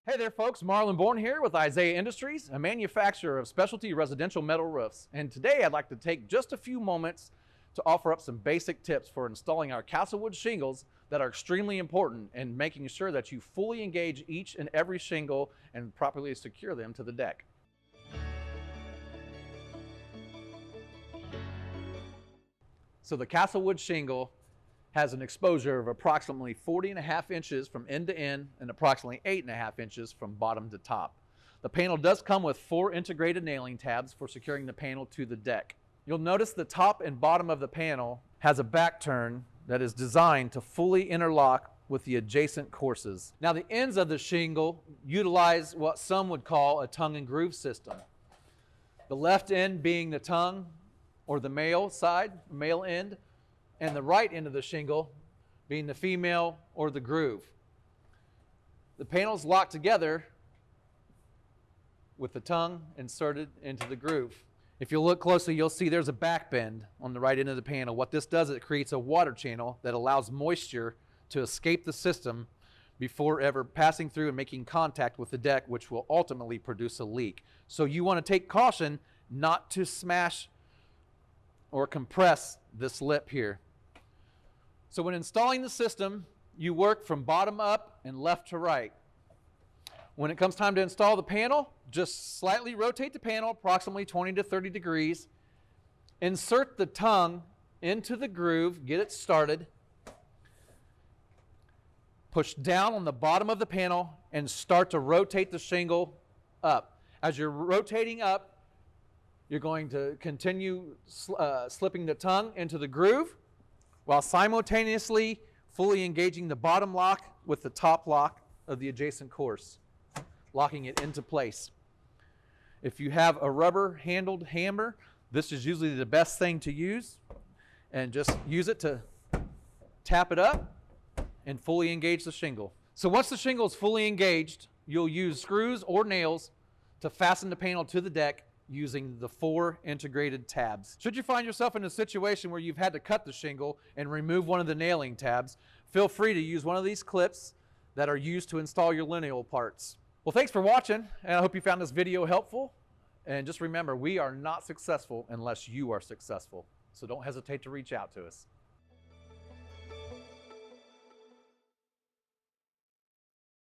Hey there folks, Marlen Bourne here with Isaiah Industries, a manufacturer of specialty residential metal roofs. And today I'd like to take just a few moments to offer up some basic tips for installing our KasselWood shingles that are extremely important in making sure that you fully engage each and every shingle and properly secure them to the deck. So the KasselWood shingle has an exposure of approximately 40.5 inches from end to end and approximately 8.5 inches from bottom to top. The panel does come with 4 integrated nailing tabs for securing the panel to the deck. You'll notice the top and bottom of the panel has a back turn that is designed to fully interlock with the adjacent courses. Now the ends of the shingle utilize what some would call a tongue and groove system. The left end being the tongue or the male side, male end, and the right end of the shingle being the female or the groove. The panels lock together with the tongue inserted into the groove. If you look closely, you'll see there's a back bend on the right end of the panel. What this does is it creates a water channel that allows moisture to escape the system before ever passing through and making contact with the deck, which will ultimately produce a leak. So you want to take caution not to smash or compress this lip here. So when installing the system, you work from bottom up and left to right. When it comes time to install the panel, just slightly rotate the panel approximately 20 to 30 degrees. Insert the tongue into the groove, get it started. Push down on the bottom of the panel and start to rotate the shingle up. As you're rotating up, you're going to continue slipping the tongue into the groove while simultaneously fully engaging the bottom lock with the top lock of the adjacent course, locking it into place. If you have a rubber handled hammer, this is usually the best thing to use, and just use it to tap it up and fully engage the shingle. So once the shingle is fully engaged, you'll use screws or nails to fasten the panel to the deck using the 4 integrated tabs. Should you find yourself in a situation where you've had to cut the shingle and remove one of the nailing tabs, feel free to use one of these clips that are used to install your lineal parts. Well, thanks for watching, and I hope you found this video helpful. And just remember, we are not successful unless you are successful. So don't hesitate to reach out to us.